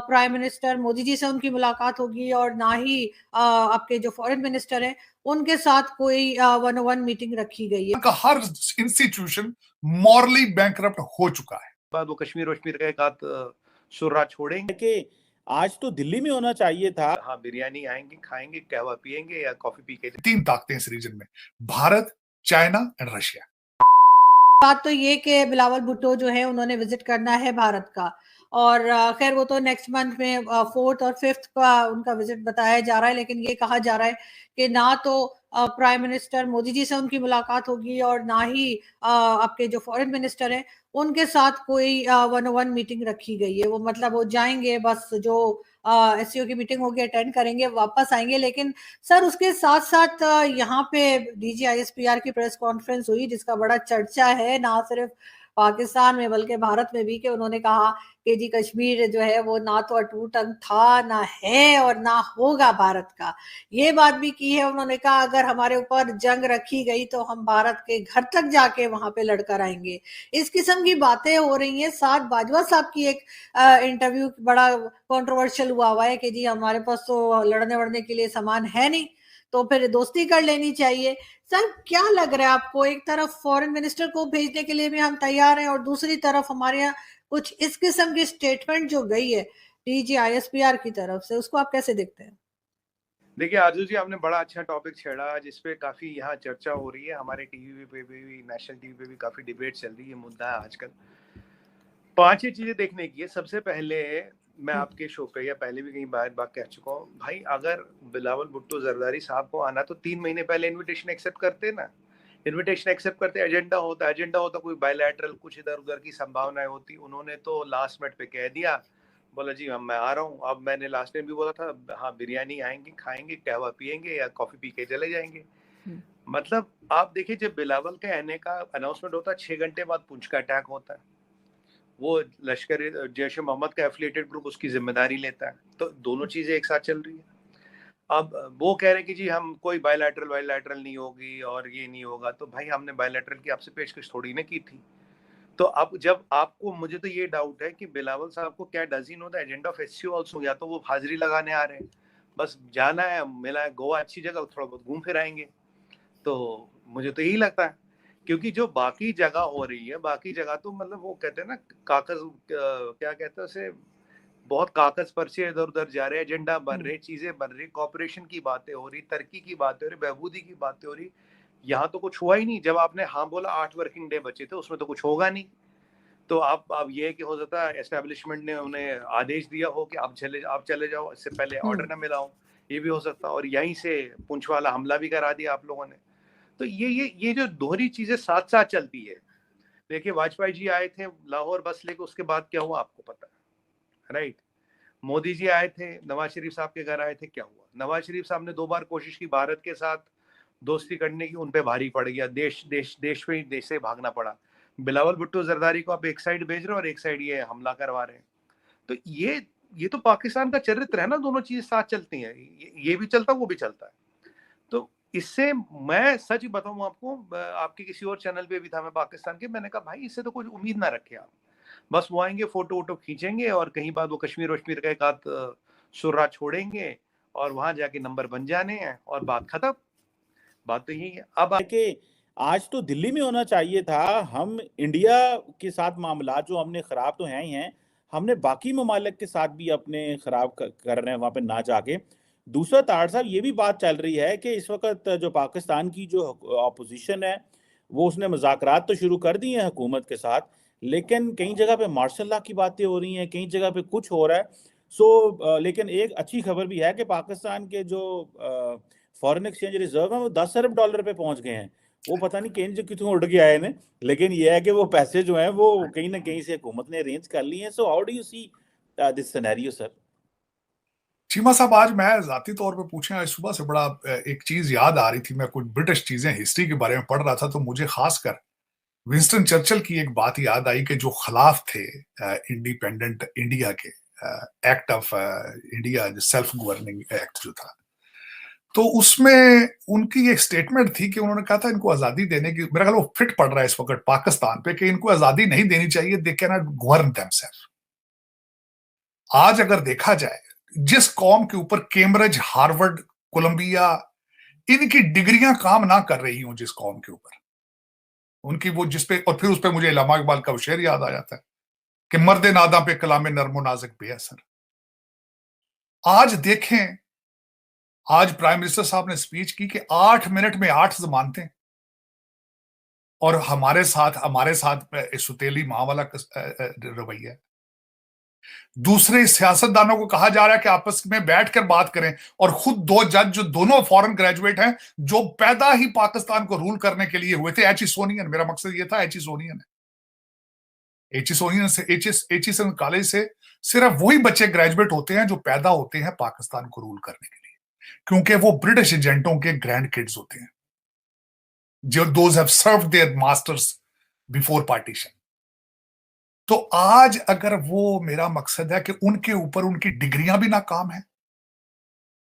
Prime minister Modi ji से उनकी मुलाकात होगी और ना ही आपके जो फॉरेन मिनिस्टर हैं उनके साथ कोई वन ऑन वन मीटिंग रखी गई है। का हर इंस्टीट्यूशन मॉरली बैंकरप्ट हो चुका है। बाद वो कश्मीर वश्मीर का एक आध सुर्रा छोड़ेंगे कि आज तो दिल्ली में होना चाहिए था। हाँ, बिरयानी आएंगे, खाएंगे, कहवा पियेंगे या कॉफी पी के। 3 ताकतें इस रीजन में, भारत, चाइना एंड रशिया। बात तो ये कि बिलावल भुट्टो जो है उन्होंने विजिट करना है भारत का, और खैर वो तो नेक्स्ट मंथ में 4th और 5th का उनका विजिट बताया जा रहा है, लेकिन ये कहा जा रहा है कि ना तो प्राइम मिनिस्टर मोदी जी से उनकी मुलाकात होगी और ना ही आपके जो फॉरेन मिनिस्टर हैं उनके साथ कोई वन ऑन वन मीटिंग रखी गई है। वो मतलब वो जाएंगे, बस जो एससीओ की मीटिंग होगी अटेंड करेंगे, वापस आएंगे। लेकिन सर उसके साथ साथ यहाँ पे डीजीआईएसपीआर की प्रेस कॉन्फ्रेंस हुई जिसका बड़ा चर्चा है, ना सिर्फ पाकिस्तान में बल्कि भारत में भी, कि उन्होंने कहा कि जी कश्मीर जो है वो ना तो अटूट अंग था, ना है और ना होगा भारत का। ये बात भी की है उन्होंने, कहा अगर हमारे ऊपर जंग रखी गई तो हम भारत के घर तक जाके वहां पे लड़कर आएंगे। इस किस्म की बातें हो रही हैं। साथ बाजवा साहब की एक इंटरव्यू बड़ा कंट्रोवर्शियल हुआ है कि जी हमारे पास तो लड़ने वड़ने के लिए सामान है नहीं, तो फिर दोस्ती कर लेनी चाहिए। सर क्या लग रहा है आपको, एक तरफ फॉरेन मिनिस्टर को भेजने के लिए भी हम तैयार हैं और दूसरी तरफ हमारे यहाँ कुछ इस किस्म की स्टेटमेंट जो गई है डीजीआईएसपीआर की तरफ से, उसको आप कैसे देखते हैं? देखिए आरजू जी, आपने बड़ा अच्छा टॉपिक छेड़ा जिसपे काफी यहाँ चर्चा हो रही है। हमारे टीवी पे भी, नेशनल टीवी पे भी काफी डिबेट चल रही है, मुद्दा है आजकल। 5 ही चीजें देखने की है। सबसे पहले मैं आपके शो पे या पहले भी कई बात कह चुका हूँ भाई, अगर बिलावल भुट्टो जरदारी साहब को आना तो 3 महीने पहले इनविटेशन एक्सेप्ट करते ना। इनविटेशन एक्सेप्ट करते, एजेंडा होता कोई बायलैटरल, कुछ इधर उधर की संभावनाएं होती। उन्होंने तो लास्ट मिनट पे कह दिया, बोला जी मैं आ रहा हूँ। अब मैंने लास्ट टाइम भी बोला था, हाँ बिरयानी आएंगे, खाएंगे, कहवा पियेंगे या कॉफी पी के चले जाएंगे। मतलब आप देखिए, जब बिलावल के आने का अनाउंसमेंट होता है 6 घंटे बाद पुंछ का अटैक होता है। वो लश्कर जैश मोहम्मद का एफिलिएटेड ग्रुप उसकी जिम्मेदारी लेता है। तो दोनों चीजें एक साथ चल रही है। अब वो कह रहे हैं कि जी हम कोई बायलैटरल नहीं होगी और ये नहीं होगा। तो भाई हमने बायलैटरल की आपसे पेशकश थोड़ी ना की थी। तो अब जब आपको, मुझे तो ये डाउट है कि बिलावल साहब को क्या does he know the agenda of SCO also, या तो वो हाजिरी लगाने आ रहे हैं, बस जाना है, मिला है, गोवा अच्छी जगह, थोड़ा बहुत घूम फिर आएंगे। तो मुझे तो यही लगता है, क्योंकि जो बाकी जगह हो रही है, बाकी जगह तो मतलब वो कहते हैं ना कागज, क्या कहते हैं उसे, बहुत कागज पर्चे इधर उधर जा रहे हैं, एजेंडा बन रहे, चीजें बन रही, कॉपरेशन की बातें हो रही, तरक्की की बातें हो रही, बहबूदी की बातें हो रही। यहाँ तो कुछ हुआ ही नहीं। जब आपने हाँ बोला 8 वर्किंग डे बचे थे, उसमें तो कुछ होगा नहीं। तो अब ये कि हो सकता है एस्टेब्लिशमेंट ने उन्हें आदेश दिया हो कि आप चले जाओ, इससे पहले ऑर्डर ना मिला हो, ये भी हो सकता है। और यहीं से पुंछ वाला हमला भी करा दिया आप लोगों ने। तो ये जो दोहरी चीजें साथ साथ चलती है। देखिए वाजपेयी जी आए थे लाहौर बस लेके, उसके बाद क्या हुआ आपको पता है, राइट? मोदी जी आए थे, नवाज शरीफ साहब के घर आए थे, क्या हुआ? नवाज शरीफ साहब ने 2 बार कोशिश की भारत के साथ दोस्ती करने की, उनपे भारी पड़ गया, देश पे ही देश से भागना पड़ा। बिलावल भुट्टो जरदारी को आप एक साइड भेज रहे हो और एक साइड ये हमला करवा रहे हैं। तो ये तो पाकिस्तान का चरित्र है ना, दोनों चीजें साथ चलती हैं। ये भी चलता, वो भी चलता है। तो इससे मैं सच बताऊं आपको, आपके किसी और चैनल पे भी था मैं पाकिस्तान के, मैंने कहा भाई इससे तो कुछ उम्मीद ना रखे आप। बस वो आएंगे, फोटो वोटो खींचेंगे और कहीं बाद वो कश्मीर वश्मीर का एक आध सुर्रा छोड़ेंगे और वहां जाके नंबर बन जाने हैं और बात खत्म। बात तो यही है। अब कि आज तो दिल्ली में होना चाहिए था। हम इंडिया के साथ मामला जो हमने खराब तो हैं ही हैं, हमने बाकी ममालिक के साथ भी अपने खराब कर रहे हैं वहां पे ना जाके। दूसरा तार साहब, ये भी बात चल रही है कि इस वक्त जो पाकिस्तान की जो अपोजिशन है वो उसने मुज़ाकरात तो शुरू कर दिए हैं हुकूमत के साथ, लेकिन कई जगह पे मार्शल लॉ की बातें हो रही हैं, कई जगह पे कुछ हो रहा है। लेकिन एक अच्छी खबर भी है कि पाकिस्तान के जो फॉरेन एक्सचेंज रिजर्व है वो 10 अरब डॉलर पे पहुंच गए हैं। वो पता नहीं कहीं जो कितने उड़ के आए ने, लेकिन ये है कि वो पैसे जो हैं वो कहीं ना कहीं से हुकूमत ने अरेंज कर लिए हैं। So how do you see this scenario sir? Cheema साहब, आज मैं जाती तौर पे पूछे, आज सुबह से बड़ा एक चीज याद आ रही थी। मैं कुछ ब्रिटिश चीजें हिस्ट्री के बारे में पढ़ रहा था, तो मुझे खासकर विंस्टन चर्चिल की एक बात याद आई कि जो खिलाफ थे इंडिपेंडेंट इंडिया के, एक्ट ऑफ इंडिया, जो सेल्फ गवर्निंग एक्ट जो था, तो उसमें उनकी एक स्टेटमेंट थी कि उन्होंने कहा था इनको आजादी देने की, मेरा ख्याल वो फिट पड़ रहा है इस वक्त पाकिस्तान पे, कि इनको आजादी नहीं देनी चाहिए, they can not govern themselves. आज अगर देखा जाए, जिस कौम के ऊपर कैम्ब्रिज, हार्वर्ड, कोलंबिया, इनकी डिग्रियां काम ना कर रही हूं, जिस कौम के ऊपर उनकी वो जिसपे, और फिर उस पर मुझे इल्लामा इकबाल का शेर याद आ जाता है कि मर्दे नादा पे कलामे नर्मो नाज़िक बेअसर। आज देखें, आज प्राइम मिनिस्टर साहब ने स्पीच की कि 8 मिनट में 8 जमानतें, और हमारे साथ सुतेली मां वाला रवैया। दूसरे सियासतदानों को कहा जा रहा है कि आपस में बैठकर बात करें, और खुद 2 जज जो दोनों फॉरेन ग्रेजुएट हैं, जो पैदा ही पाकिस्तान को रूल करने के लिए हुए थे, एच ई सोनियन, मेरा मकसद ये था, एच ई सोनियन से एचईसन कॉलेज से सिर्फ वही बच्चे ग्रेजुएट होते हैं जो पैदा होते हैं पाकिस्तान को रूल करने के लिए, क्योंकि वो ब्रिटिश एजेंटों के ग्रैंड किड्स होते हैं, जो those have served there masters before partition. तो आज अगर वो, मेरा मकसद है कि उनके ऊपर उनकी डिग्रियां भी नाकाम है,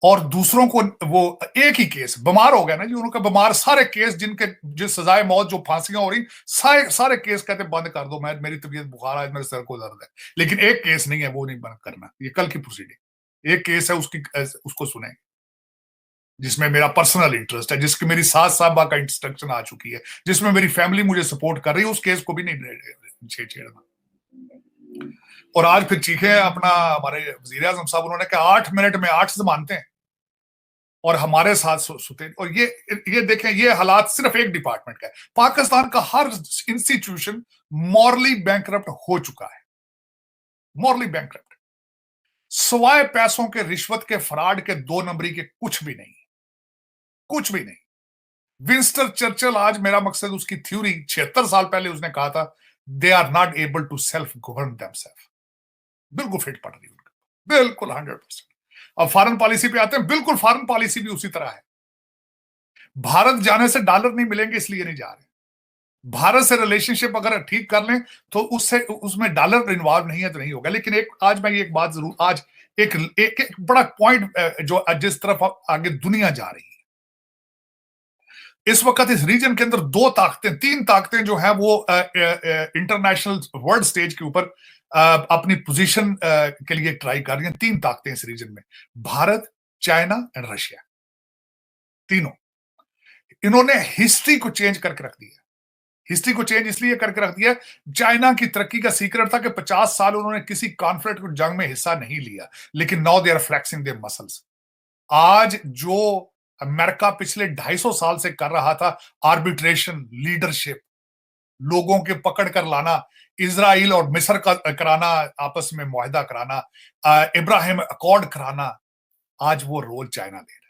और दूसरों को वो एक ही केस बीमार हो गया ना जी, उनका बीमार सारे केस जिस सजाए मौत, जो फांसियां हो रही, सारे केस कहते बंद कर दो, मेरी तबीयत बुखार है, मेरे सर को दर्द है, लेकिन एक केस नहीं है, वो नहीं बंद करना, ये कल की प्रोसीडिंग, एक केस है उसको सुने, जिसमें मेरा पर्सनल इंटरेस्ट है, जिसकी मेरी सास साहबा का इंस्ट्रक्शन आ चुकी है, जिसमें मेरी फैमिली मुझे सपोर्ट कर रही है, उस केस को भी नहीं छेड़ना। और आज फिर चीखे अपना हमारे वजीर आजम साहब, उन्होंने कहा 8 मिनट में 8 जमानते हैं, और हमारे साथ सुते। और ये देखें, ये हालात सिर्फ एक डिपार्टमेंट का है, पाकिस्तान का हर इंस्टीट्यूशन मॉरली बैंकरप्ट हो चुका है, मॉरली बैंकरप्ट, सवाए पैसों के, रिश्वत के, फ्रॉड के, 2 नंबरी के, कुछ भी नहीं, कुछ भी नहीं। विंस्टन चर्चिल, आज मेरा मकसद उसकी थ्योरी 76 साल पहले उसने कहा था, they are not able to self govern themselves, बिल्कुल फिट पड़ रही उनका, बिल्कुल 100%। अब फॉरेन पॉलिसी पे आते हैं, बिल्कुल फॉरेन पॉलिसी भी उसी तरह है। भारत जाने से डॉलर नहीं मिलेंगे, इसलिए नहीं जा रहे। भारत से रिलेशनशिप अगर ठीक कर लें तो उसमें डॉलर इन्वॉल्व नहीं है तो नहीं होगा। लेकिन आज मैं ये एक बात जरूर, आज एक बड़ा पॉइंट जो जिस तरफ आगे दुनिया जा रही है, इस वक्त इस रीजन के अंदर 3 ताकतें जो है वो इंटरनेशनल वर्ल्ड स्टेज के ऊपर अपनी पोजीशन के लिए ट्राई कर रही हैं। 3 ताकतें इस रीजन में, भारत, चाइना एंड रशिया, तीनों। इन्होंने हिस्ट्री को चेंज करके रख दिया। हिस्ट्री को चेंज इसलिए करके रख दिया, चाइना की तरक्की का सीक्रेट था कि 50 साल उन्होंने किसी कॉन्फ्लिक्ट को, जंग में हिस्सा नहीं लिया, लेकिन now they are flexing their muscles. आज जो अमेरिका पिछले 250 साल से कर रहा था, आर्बिट्रेशन, लीडरशिप, लोगों के पकड़ कर लाना, इजराइल और मिस्र का कराना, आपस में मुआहदा कराना, इब्राहिम अकॉर्ड कराना, आज वो रोल चाइना दे रहा है।